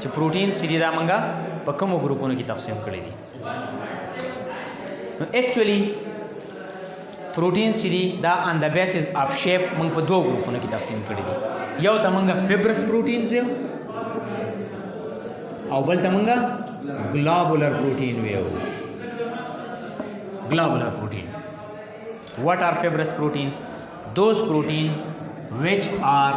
چې پروټینز چې دا منګه په کومو ګروپونو کې تقسیم کړي دي. نو اکچولی پروټینز چې دي دا آن د بیسس اف شیپ موږ په دوه ګروپونو کې تقسیم کړي دي. یو ته موږ فیبرس پروټینز ویو او بل ته موږ globular protein ویو. Globular protein. What are fibrous proteins? Those proteins which are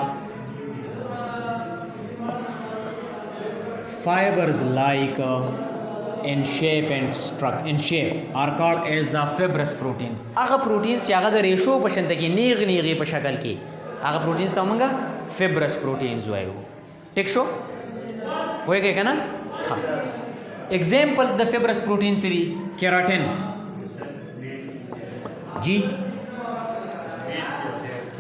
fibers like in shape and structure in shape are called as the fibrous proteins. هغه proteins چې هغه د ریشو په شنته کې نیغ نیغې په شکل کې هغه proteins ته موږ fibrous proteins وایو. ټیک شو؟ پوهیږئ که نه؟ ها. examples د fibrous proteins دي keratin جی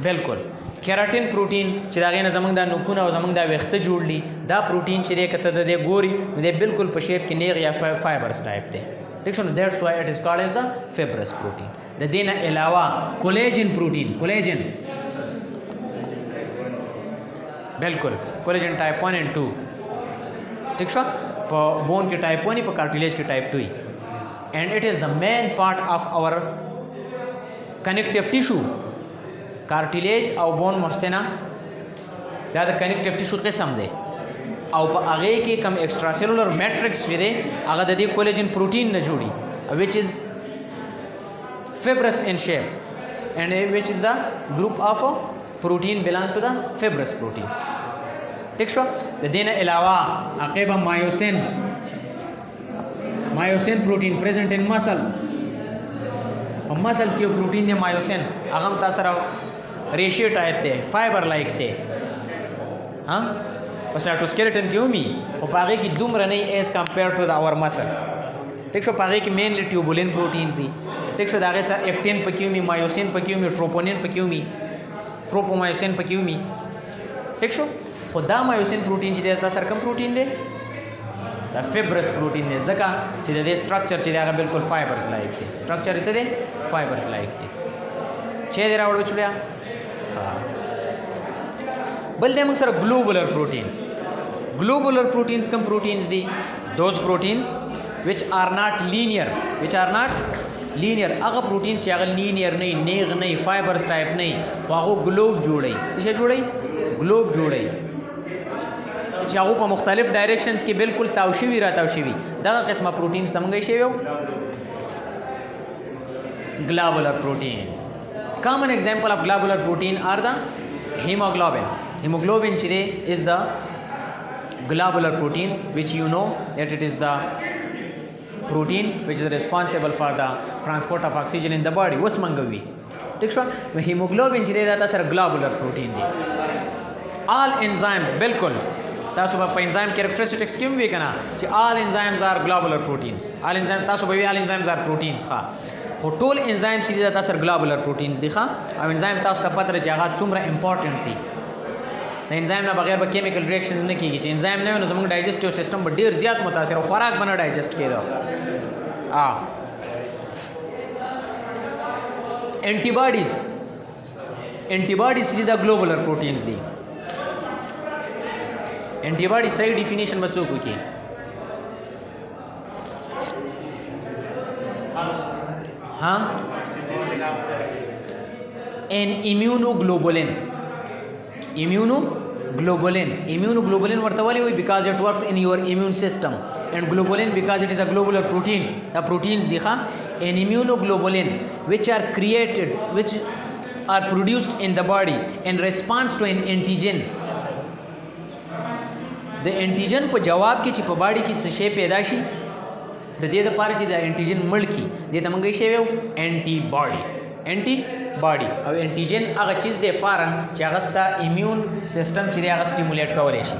بالکل کیراټین پروټین چې دا غینه زمونږ د نوکونه او زمونږ د ویښته جوړ دي دا پروټین چې دی کته د ګوري دی بالکل په شیپ کې نیغ یا فایبرز ټایپ دی. ٹھیک شو؟ دیٹس وائی اٹ از کالڈ ایز دا فیبرس پروټین. د دې نه علاوه کولیجن پروټین کولیجن بالکل کولیجن ټایپ 1 اینڈ 2 ٹھیک شو په بون کې ټایپ 1 په کارټلیج کې ټایپ 2 اینڈ اٹ از د مین پارٹ اف اور کنیکټیو ټیشو. کارټلیج او بون محسنه دا د کنیکټیو ټیشو قسم دی او په هغه کې کم ایکسترا سیلولر میټرکس چې دی هغه د دې کولیجن پروټین نه جوړي which is fibrous in shape and which is the group of protein belong to the fibrous protein. ٹھیک شو؟ د دې نه علاوه عقیبه مایوسین پروټین present in muscles. په مسلز کې یو پروټین دی مایوسین هغه هم تاسو سره ریشي ټایپ دی فایبر لایک دی ها په سایټوسکیلیټن کې ومي او په هغې کې دومره نه ایز کمپیر ټو د اور مسلز. ټیک شو؟ په هغې کې مینلی ټیوبولین پروټینز دي. ټیک شو؟ د هغې سره ایکټین پکې ومي مایوسین پکې ومي ټروپونین پکې ومي پروپومایوسین پکې ومي. ټیک شو؟ خو دا مایوسین پروټین چې دی دا سره کوم پروټین دی؟ دا فیبرس پروټین دی ځکه چې د دې سټرکچر چې دی هغه بالکل فایبرز لایک دی. سټرکچر یې څه دی؟ فایبرز لایک دی. چې دی راوړو چې بیا بل دی موږ سره ګلوبولر پروټینز. ګلوبولر پروټینز کوم پروټینز دي؟ دوز پروټینز which are not linear هغه پروټینز چې هغه لینیر نه نیغ نه فایبرز ټایپ نه خو هغه ګلوب جوړوي. څه شی جوړوي؟ ګلوب جوړوي چې هغه په مختلف ډایریکشنز کې بالکل تاو شوي راتاو شوي دغه قسمه پروټینز ته موږ یې شوي وو globular proteins. Common example of globular protein are the hemoglobin. Hemoglobin چې دی is the globular protein which you know that it is the protein which is responsible for the transport of oxygen in the body. اوس منګوي. ٹھیک شو؟ نو هیموګلوبین چې دی دا سره globular protein دی. all enzymes بالکل تاسو په انزایم کیریکټریسټکس کې وی کنه چې all enzymes are globular proteins. all enzymes تاسو به all enzymes are proteins ښه خو ټول انزایم چې دا تاسو globular proteins دي ښه او انزایم تاسو ته پته چې هغه څومره امپورټنت دي. د انزایم نه بغیر به کیمیکل ریاکشنز نه کیږي. چې انزایم نه وي نو زموږ ډایجسټیو سیستم به ډیر زیات متاثر او خوراک به نه ډایجسټ کېده. انټي باډیز چې دا globular proteins دي. انټي باډي صحیح ډیفینیشن به څوک وکړي؟ ها an immunoglobulin ورته ولې وایي because it works in your immune system and globulin because it is a globular protein. دا proteins دي ښه an immunoglobulin which are produced in the body in response to an antigen. د انټیجن په جواب کې چې په باډي کې څه شی پیدا شي د دې لپاره چې د انټیجن مړ کی دې ته موږ یې شی ویو انټي باډي او انټیجن هغه چیز دی فارن چې هغه ستا ایمیون سیستم چې دی هغه سټیمولیټ کولی شي.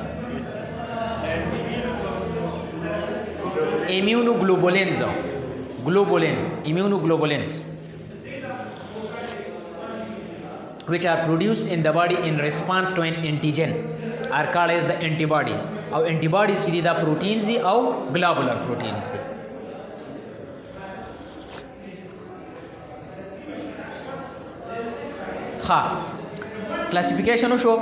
immunoglobulins which are produced in the body in response to an antigen are called as the antibodies. او antibodies چې دا proteins دي او globular proteins دي. ها کلاسیفیکیشن شو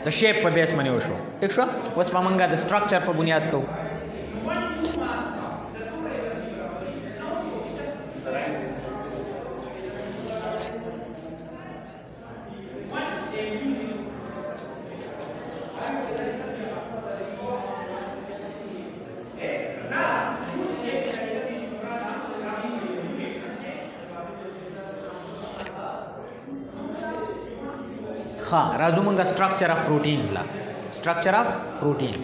د شیپ په بیس باندې وشو. ټیک شو. اوس په موږ د سټرکچر په بنیاد کوو. ها راځو موږ سټرکچر اف پروټینز لا. سټرکچر اف پروټینز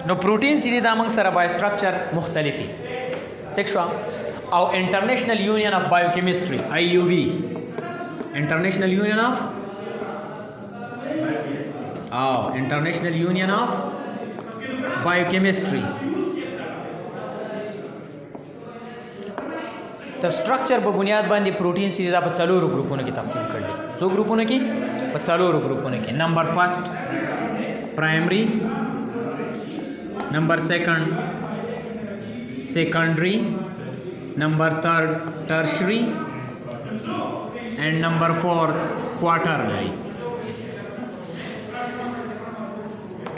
نو پروټین چې دا موږ سره بای سټرکچر مختلفي. ټیک شو. او انټرنیشنل یونین اف بایوکیمستري IUB انټرنیشنل یونین اف انټرنیشنل یونین اف biochemistry د سټرکچر په بنیاد باندې پروټین چې دا په څلورو ګروپونو کې تقسیم کړل. څو ګروپونو کې؟ په څلورو ګروپونو کې. نمبر فرست پرایمری، نمبر سیکنڈ سیکنڈری، نمبر تھرڈ ٹرشری اینڈ نمبر فورتھ کوارٹرنری.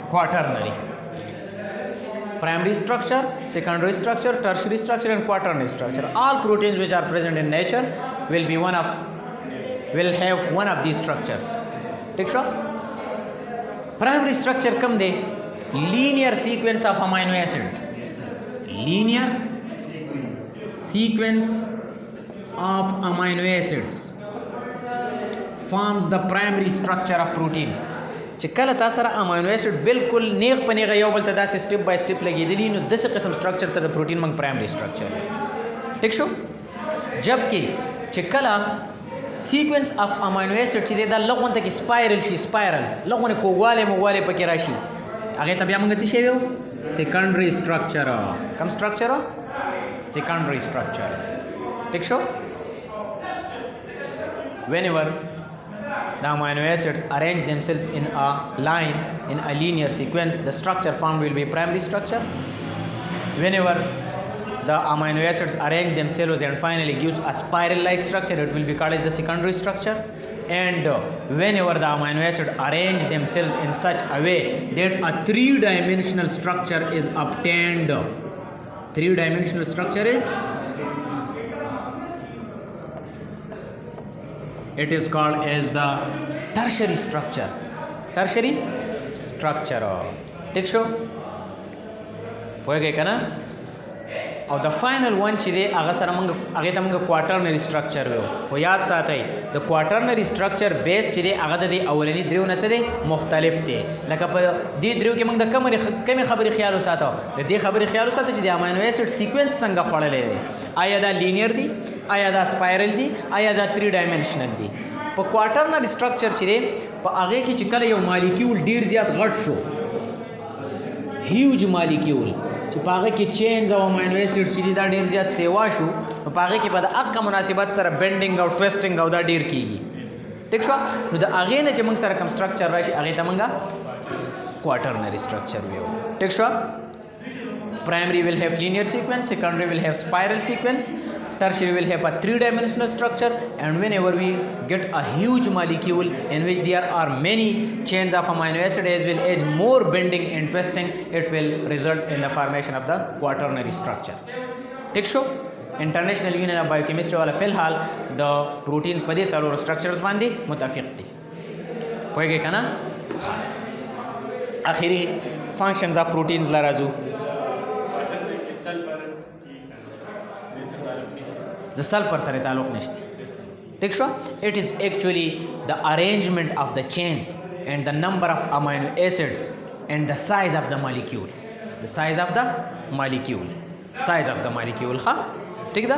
کوارٹرنری primary structure, secondary structure, tertiary structure and quaternary structure. All proteins which are present in nature will have one of these structures. ठीक show. Primary structure come they linear sequence of amino acid. Linear sequence of amino acids forms the primary structure of protein. چې کله تاسو سره امینو اسید بالکل نیغ په نیغه یو بل ته داسې سټپ بای سټپ لګېدلی نو داسې قسم سټرکچر ته د پروټین موږ پرایمري سټرکچر وایو. ټیک شو. جبکې چې کله سیکوینس اف امینو اسید چې دی دا لغونته کې سپایرل شي، سپایرل لغونه کووالی مووالی پکې راشي، هغې ته بیا موږ څه شی وایو؟ سیکنډري سټرکچر. کوم سټرکچر؟ سیکنډري سټرکچر. ټیک شو. whenever the amino acids arrange themselves in a line in a linear sequence, the structure formed will be primary structure. Whenever the amino acids arrange themselves and finally gives a spiral like structure, it will be called as the secondary structure. And whenever the amino acids arrange themselves in such a way that a three-dimensional structure is obtained, three-dimensional structure is, it is called as the tertiary structure. Tertiary structure. ٹھیک شو. پوهیږئ که نه. او د فاینل ون چې دی هغه سره موږ هغې ته موږ کوارټرنري سټرکچر ویو. خو یاد ساتئ د کوارټرنري سټرکچر بیس چې دی هغه د دې اولني دریو نه څه دی؟ مختلف دی. لکه په دې دریو کې موږ د کمې خبرې خیال وساتو. د دې خبرې خیال وساتو چې د امینو اسید سیکوینس څنګه خوړلی دی. آیا دا لینیر دی؟ آیا دا سپایرل دی؟ آیا دا 3 ډایمنشنل دی؟ په کوارټرنري سټرکچر چې دی په هغې کې چې کله یو مالیکیول ډیر زیات غټ شو، هیوج مالیکیول چې په هغه کې چینز او امینو اسیډز چې دي دا ډېر زیات سیوا شو، نو په هغې کې به د هغه مناسبت سره بینډینګ او ټویسټینګ او دا ډېر کېږي. ټیک شو. نو د هغې نه چې موږ سره کوم سټرکچر راشي هغې ته موږ کوارټرنري سټرکچر ویو. ټیک شو. Primary will have linear sequence, secondary will have spiral sequence, tertiary will have a 3-dimensional structure, and whenever we get a huge molecule in which there are many chains of amino acid as well as more bending and twisting, it will result in the formation of the quaternary structure. ٹھیک شو. انټرنیشنل یونین اف بایوکیمسټري والا فی الحال د پروټینز په دې څلورو سټرکچرز باندې متفق دي. پوهېږئ که نه. اخري فنکشنز اف پروټینز له راځو. د سلفر سره تعلق نشته. ٹھیک شو. It is actually the arrangement of the chains and the number of amino acids and the size of the molecule. The size of the molecule. Size of the molecule. ها ٹھیک ده.